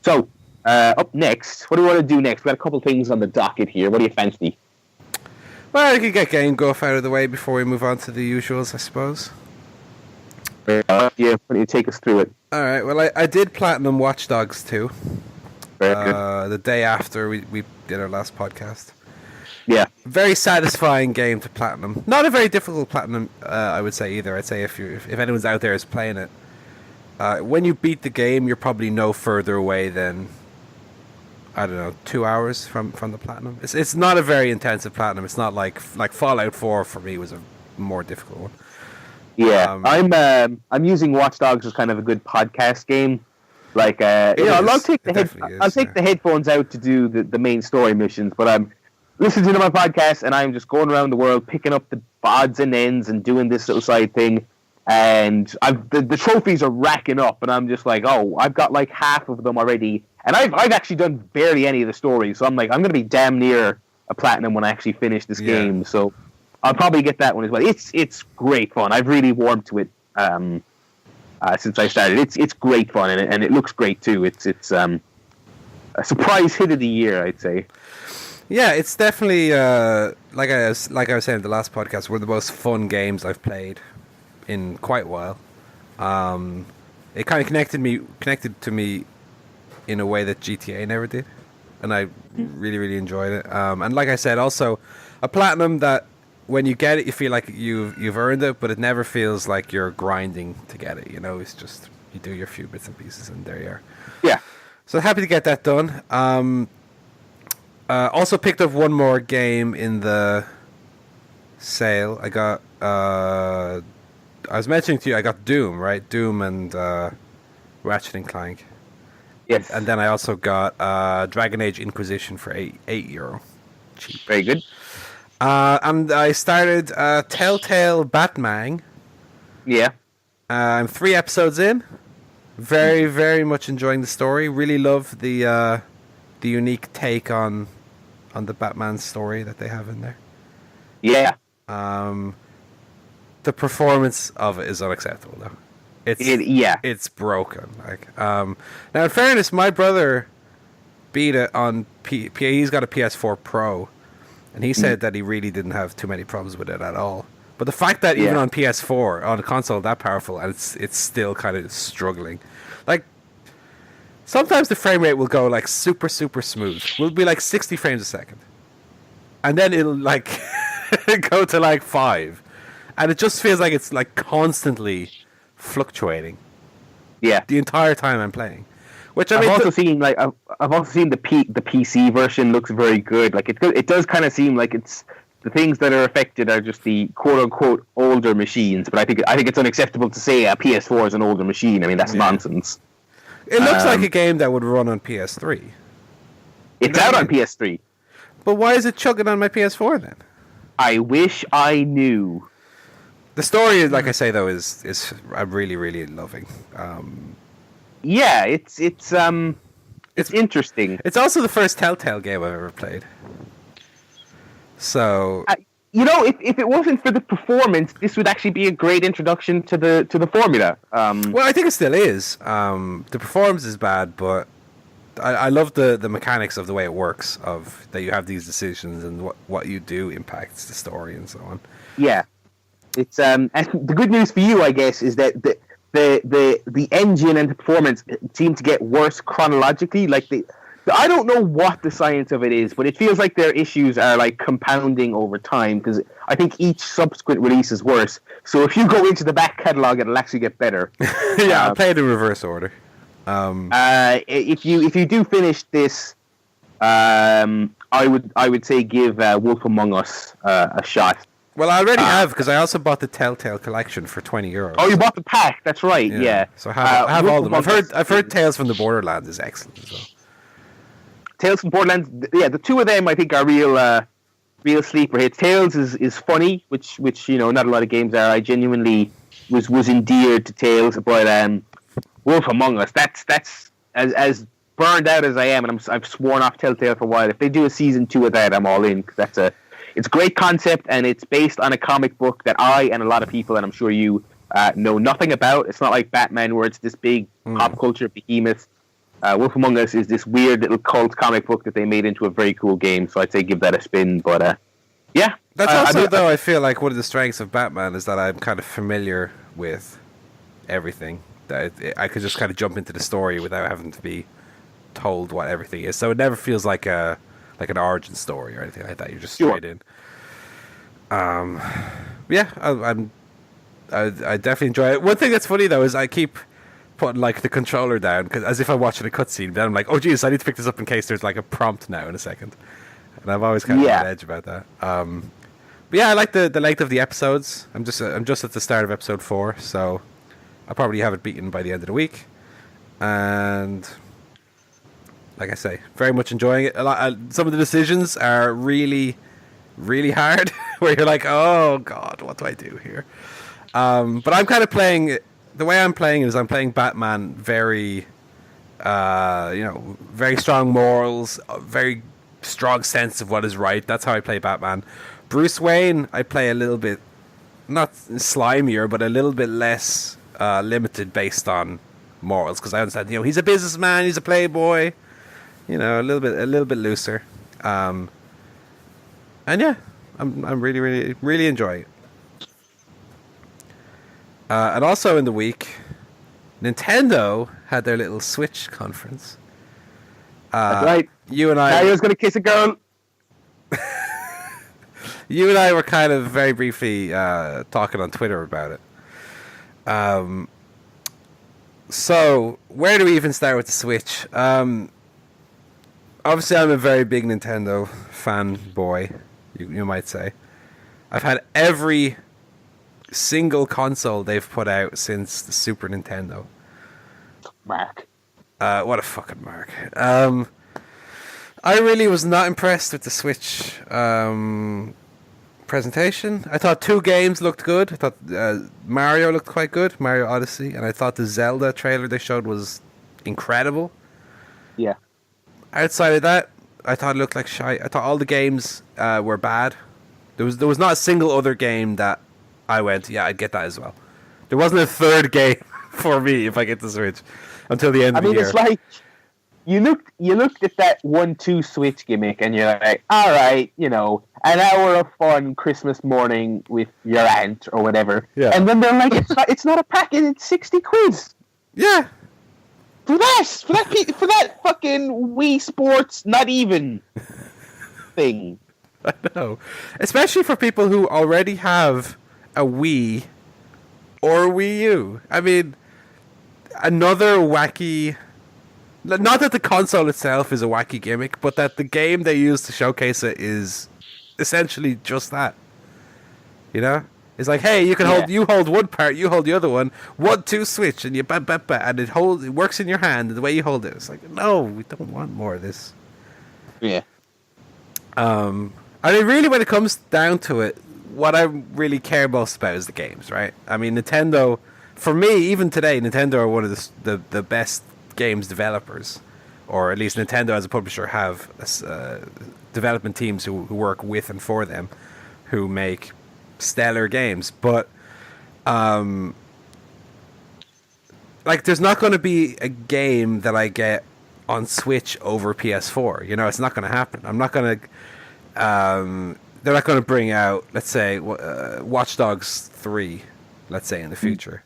So, up next, what do we want to do next? We've got a couple things on the docket here. What do you fancy? Well, I could get Game Guff out of the way before we move on to the usuals, I suppose. Yeah, why don't you take us through it? All right. Well, I did Platinum Watch Dogs 2. Very good. The day after we did our last podcast. Yeah. Very satisfying game to Platinum. Not a very difficult Platinum, I would say, either. I'd say if anyone's out there is playing it, when you beat the game, you're probably no further away than, I don't know, 2 hours from the Platinum. It's not a very intensive Platinum. It's not like Fallout 4 for me was a more difficult one. Yeah, I'm using Watch Dogs as kind of a good podcast game. Like, I'll take the headphones out to do the main story missions, but I'm listening to my podcast and I'm just going around the world picking up the odds and ends and doing this little side thing. And the trophies are racking up, and I'm just like, oh, I've got like half of them already, and I've actually done barely any of the stories. So I'm like, I'm gonna be damn near a platinum when I actually finish this game. So I'll probably get that one as well. It's great fun. I've really warmed to it since I started. It's great fun, and it looks great too. It's a surprise hit of the year, I'd say. Yeah, it's definitely like I was saying in the last podcast, one of the most fun games I've played in quite a while. It kind of connected to me in a way that GTA never did, and I really, really enjoyed it. And like I said, also a platinum that when you get it, you feel like you've earned it, but it never feels like you're grinding to get it. You know, it's just you do your few bits and pieces, and there you are. Yeah. So happy to get that done. Also picked up one more game in the sale. I got. I was mentioning to you, I got Doom, right? Doom and Ratchet and Clank. Yes. And then I also got Dragon Age Inquisition for €8. Cheap. Very good. And I started Telltale Batman. Yeah. I'm 3 episodes in. Very, very much enjoying the story. Really love the unique take on the Batman story that they have in there. Yeah. The performance of it is unacceptable, though. It's broken. Like, now in fairness, my brother beat it on he's got a PS4 Pro, and he said that he really didn't have too many problems with it at all. But the fact that even on PS4, on a console that powerful, and it's still kind of struggling. Like, sometimes the frame rate will go like super, super smooth. Will be like 60 frames a second. And then it'll like go to like 5. And it just feels like it's like constantly fluctuating. Yeah. The entire time I'm playing. Which I've also seen the PC version looks very good. Like it does kind of seem like it's the things that are affected are just the quote unquote older machines. But I think it's unacceptable to say a PS4 is an older machine. I mean that's nonsense. It looks like a game that would run on PS3. It's out on PS3. But why is it chugging on my PS4 then? I wish I knew. The story, like I say though, is I'm really, really loving. Yeah, it's interesting. It's also the first Telltale game I've ever played. So if it wasn't for the performance, this would actually be a great introduction to the formula. Well, I think it still is. The performance is bad, but I love the mechanics of the way it works. Of that you have these decisions and what you do impacts the story and so on. Yeah, it's and the good news for you, I guess, is that the engine and the performance seem to get worse chronologically. Like I don't know what the science of it is, but it feels like their issues are like compounding over time because I think each subsequent release is worse. So if you go into the back catalog, it'll actually get better. Yeah, I'll play it in reverse order. If you do finish this, I would say give Wolf Among Us a shot. Well, I already have because I also bought the Telltale collection for €20. Oh, you bought the pack? That's right. Yeah. So I have all of them. I've heard Tales from the Borderlands is excellent as well. Tales from Borderlands, the two of them I think are real sleeper hits. Tales is funny, which not a lot of games are. I genuinely was endeared to Tales, but Wolf Among Us, that's as burned out as I am, and I've sworn off Telltale for a while. If they do a season 2 of that, I'm all in because it's a great concept, and it's based on a comic book that I and a lot of people, and I'm sure you know nothing about. It's not like Batman where it's this big pop culture behemoth. Wolf Among Us is this weird little cult comic book that they made into a very cool game. So I'd say give that a spin. But yeah, that's also though I feel like one of the strengths of Batman is that I'm kind of familiar with everything. That I could just kind of jump into the story without having to be told what everything is. So it never feels like an origin story or anything like that. You're just straight in. Yeah, I definitely enjoy it. One thing that's funny though is I keep putting like the controller down because as if I'm watching a cutscene. Then I'm like, oh geez, I need to pick this up in case there's like a prompt now in a second. And I've always kind of on edge about that. But yeah, I like the length of the episodes. I'm just at the start of episode 4, so I'll probably have it beaten by the end of the week. And like I say, very much enjoying it. Some of the decisions are really, really hard. Where you're like, oh god, what do I do here? But I'm kind of playing. The way I'm playing is I'm playing Batman very, very strong morals, very strong sense of what is right. That's how I play Batman. Bruce Wayne, I play a little bit, not slimier, but a little bit less limited based on morals because I understand, he's a businessman, he's a playboy, a little bit looser. And yeah, I'm really, really, really enjoying it. And also in the week, Nintendo had their little Switch conference. That's right. You and I. Mario's gonna kiss a girl. You and I were kind of very briefly talking on Twitter about it. So where do we even start with the Switch? Obviously, I'm a very big Nintendo fanboy. You might say. I've had every single console they've put out since the Super Nintendo. Mark. What a fucking mark. I really was not impressed with the Switch presentation. I thought 2 games looked good. I thought Mario looked quite good, Mario Odyssey, and I thought the Zelda trailer they showed was incredible. Yeah. Outside of that, I thought it looked like shite. I thought all the games were bad. There was not a single other game that I went, yeah, I'd get that as well. There wasn't a third game for me if I get the Switch until the end of the year. It's like you looked at that 1-2 Switch gimmick and you're like, all right, an hour of fun Christmas morning with your aunt or whatever. Yeah. And then they're like, it's not a packet, it's 60 quid. Yeah. For that fucking Wii Sports not even thing. I know. Especially for people who already have a Wii or Wii U. I mean, another wacky... Not that the console itself is a wacky gimmick, but that the game they use to showcase it is essentially just that. It's like, hey, you can hold one part, you hold the other one, 1-2 switch, and you and it works in your hand the way you hold it. It's like, no, we don't want more of this. Yeah. I mean, really, when it comes down to it, what I really care most about is the games, right? I mean, Nintendo, for me, even today, Nintendo are one of the best games developers, or at least Nintendo as a publisher have development teams who work with and for them, who make stellar games. But there's not going to be a game that I get on Switch over PS4. It's not going to happen. I'm not going to they're not going to bring out, let's say, Watch Dogs 3, let's say, in the future,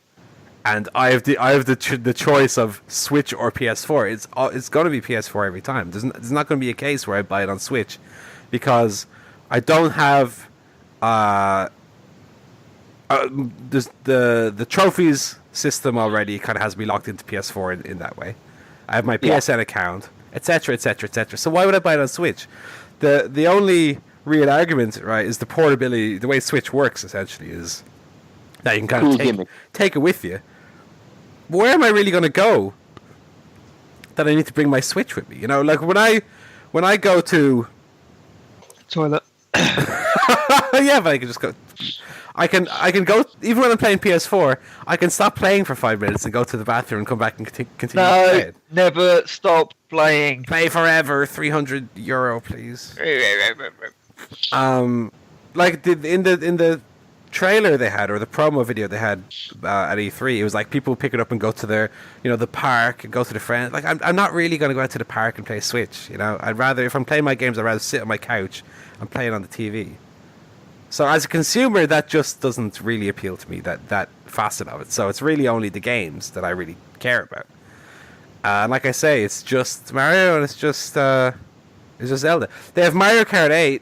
and I have the choice of Switch or PS4. It's going to be PS4 every time. There's not going to be a case where I buy it on Switch, because I don't have there's the trophies system already kind of has me locked into PS4 in that way. I have my PSN account, etc., etc., etc. So why would I buy it on Switch? The only real argument, right, is the portability. The way Switch works essentially is that you can kind of take it with you. But where am I really going to go that I need to bring my Switch with me? Like when I go to toilet. Yeah, but I can just go. I can go, even when I'm playing PS4, I can stop playing for 5 minutes and go to the bathroom and come back and continue to play it. Never stop playing. Play forever, €300, please. In the trailer they had, or the promo video they had at E3, it was like people pick it up and go to their, the park and go to the friends. Like, I'm not really going to go out to the park and play Switch. I'd rather, if I'm playing my games, I'd rather sit on my couch and play it on the TV. So as a consumer, that just doesn't really appeal to me, that facet of it. So it's really only the games that I really care about. And like I say, it's just Mario and it's just Zelda. They have Mario Kart 8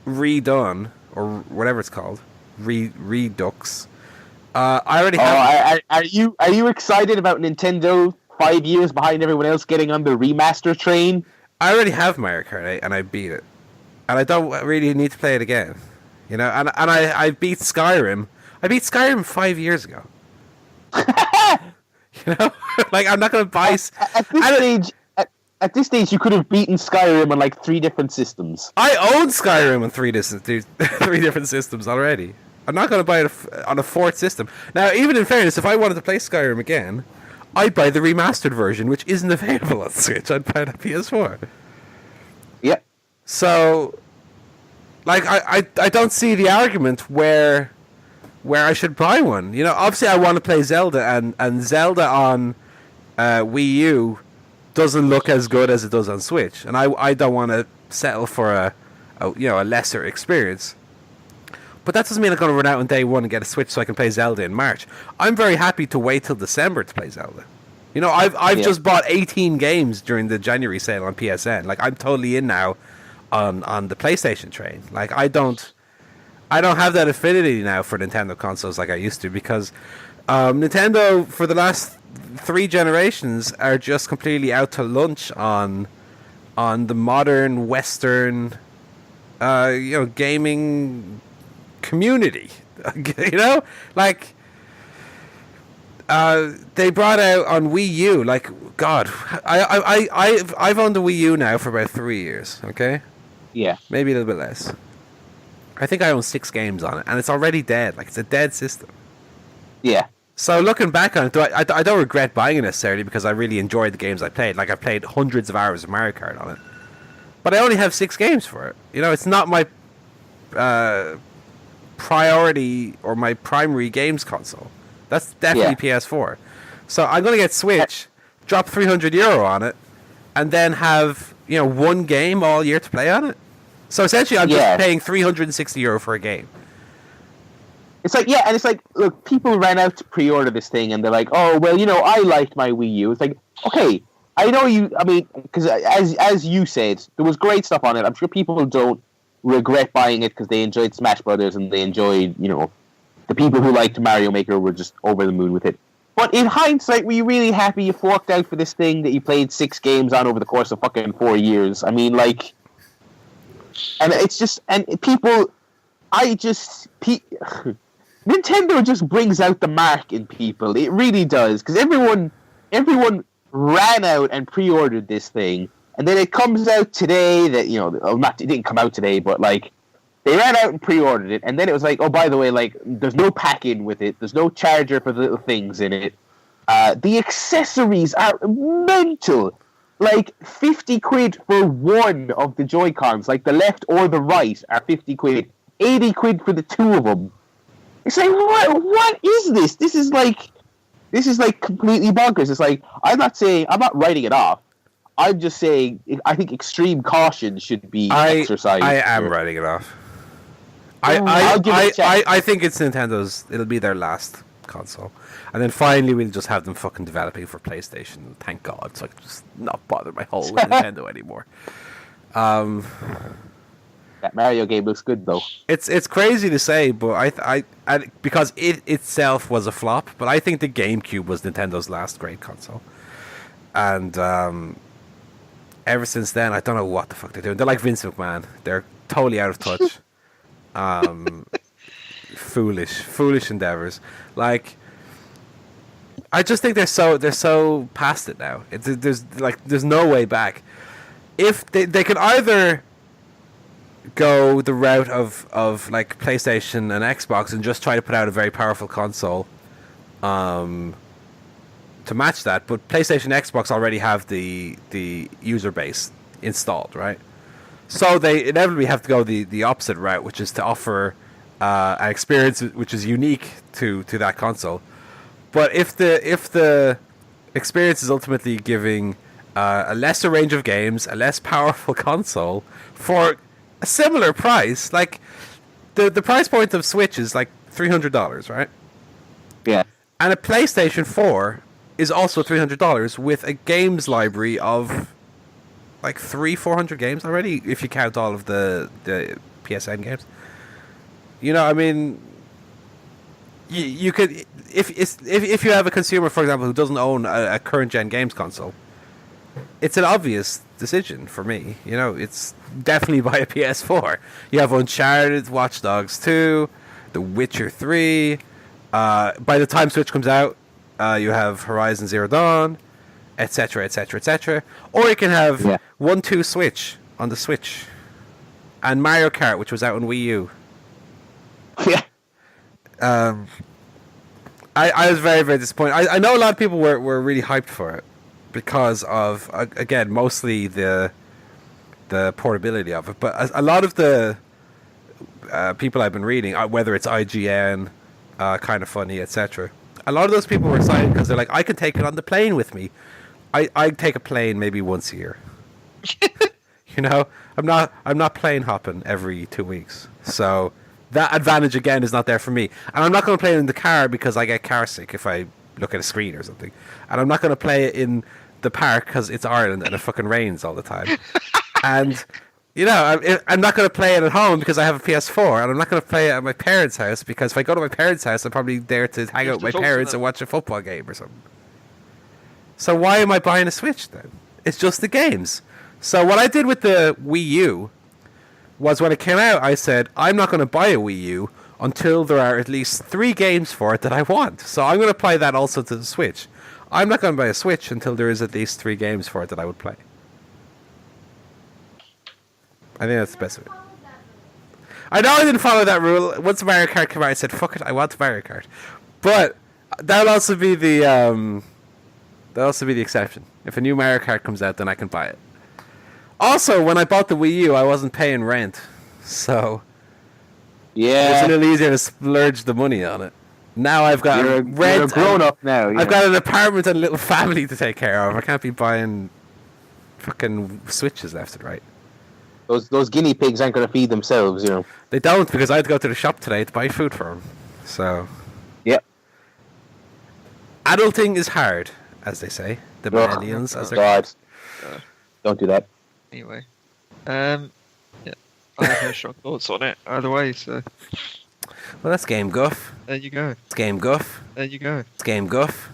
redone, or whatever it's called, Redux. I already have. Are you excited about Nintendo 5 years behind everyone else getting on the remaster train? I already have Mario Kart 8 and I beat it, and I don't really need to play it again. And I beat Skyrim. I beat Skyrim 5 years ago. Like, I'm not going to buy. At this stage, you could have beaten Skyrim on like 3 different systems. I own Skyrim on 3 different systems already. I'm not going to buy it on a 4th system. Now, even in fairness, if I wanted to play Skyrim again, I'd buy the remastered version, which isn't available on Switch. I'd buy it on PS4. Yep. So, like, I don't see the argument where I should buy one. Obviously I want to play Zelda, and Zelda on Wii U doesn't look as good as it does on Switch, and I don't want to settle for a lesser experience. But that doesn't mean I'm going to run out on day one and get a Switch so I can play Zelda in March. I'm very happy to wait till December to play Zelda. I've just bought 18 games during the January sale on PSN. Like, I'm totally in now on the PlayStation train. Like, I don't have that affinity now for Nintendo consoles like I used to, because Nintendo for the last 3 generations are just completely out to lunch on the modern Western gaming community. Like, they brought out on Wii U, like, God, I've owned the Wii U now for about 3 years. Okay, yeah, maybe a little bit less. I think I own 6 games on it, and it's already dead. Like, it's a dead system. Yeah. So looking back on it, I don't regret buying it necessarily, because I really enjoyed the games I played. Like, I played hundreds of hours of Mario Kart on it. But I only have 6 games for it. It's not my priority or my primary games console. That's definitely PS4. So I'm going to get Switch, drop €300 on it, and then have, 1 game all year to play on it. So essentially, I'm just paying €360 for a game. It's like, and it's like, look, people ran out to pre-order this thing, and they're like, oh, well, I liked my Wii U. It's like, okay, I know you, because as you said, there was great stuff on it. I'm sure people don't regret buying it because they enjoyed Smash Brothers, and they enjoyed, the people who liked Mario Maker were just over the moon with it. But in hindsight, were you really happy you forked out for this thing that you played 6 games on over the course of fucking 4 years? I mean, like... And it's just, and people, Nintendo just brings out the mark in people. It really does, because everyone ran out and pre-ordered this thing, and then it comes out today that, it didn't come out today, but like, they ran out and pre-ordered it, and then it was like, oh, by the way, like, there's no pack-in with it, there's no charger for the little things in it. The accessories are mental. Like, 50 quid for one of the Joy-Cons, like the left or the right are 50 quid. 80 quid for the 2 of them. It's like, what is this? This is like completely bonkers. It's like, I'm not writing it off. I'm just saying, I think extreme caution should be exercised. I am writing it off. I think it's Nintendo's, it'll be their last console. And then finally we'll just have them fucking developing for PlayStation. Thank God. So I can just not bother my whole Nintendo anymore. That Mario game looks good though. It's crazy to say, but I because it itself was a flop, but I think the GameCube was Nintendo's last great console. And ever since then, I don't know what the fuck they're doing. They're like Vince McMahon. They're totally out of touch. Foolish endeavors. Like, I just think they're so past it now. There's no way back. If they could either go the route of like PlayStation and Xbox and just try to put out a very powerful console to match that, but PlayStation and Xbox already have the user base installed, right? So they inevitably have to go the opposite route, which is to offer an experience which is unique to that console. But if the experience is ultimately giving a lesser range of games, a less powerful console for a similar price, like the price point of Switch is like $300, right? Yeah. And a PlayStation 4 is also $300 with a games library of like 300-400 games already, if you count all of the PSN games. You know, I mean, you could if you have a consumer, for example, who doesn't own a current gen games console, it's an obvious decision for me. You know, it's definitely buy a PS4. You have Uncharted, Watch Dogs 2, The Witcher 3. By the time Switch comes out, you have Horizon Zero Dawn, etc., etc., etc. Or you can have 1-2 Switch on the Switch, and Mario Kart, which was out on Wii U. Yeah. I was very, very disappointed. I know a lot of people were really hyped for it because of, again, mostly the portability of it. But a lot of the people I've been reading, whether it's IGN, Kind of Funny, etc., a lot of those people were excited because they're like, I can take it on the plane with me. I take a plane maybe once a year. You know, I'm not plane hopping every 2 weeks. So that advantage again is not there for me. And I'm not going to play it in the car because I get car sick if I look at a screen or something. And I'm not going to play it in the park because it's Ireland and it fucking rains all the time. And you know, I'm not going to play it at home because I have a PS4, and I'm not going to play it at my parents' house because if I go to my parents' house, I'm probably there to hang out with my parents and watch a football game or something. So why am I buying a Switch then? It's just the games. So what I did with the Wii U was when it came out, I said, I'm not going to buy a Wii U until there are at least 3 games for it that I want. So I'm going to apply that also to the Switch. I'm not going to buy a Switch until there is at least 3 games for it that I would play. I think that's the best way. I know I didn't follow that rule. Once Mario Kart came out, I said, fuck it, I want Mario Kart. But that'll also be the exception. If a new Mario Kart comes out, then I can buy it. Also, when I bought the Wii U, I wasn't paying rent. So it was a little easier to splurge the money on it. Now I've got rent. You're a grown-up now. Yeah. I've got an apartment and a little family to take care of. I can't be buying fucking Switches left and right. Those guinea pigs aren't going to feed themselves, you know. They don't, because I had to go to the shop today to buy food for them. So, yep. Adulting is hard, as they say. The millennials, as they're called. Don't do that. Anyway, yeah, I have no strong thoughts on it either way. So, well, that's Game Guff. There you go. It's Game Guff. There you go. It's Game Guff.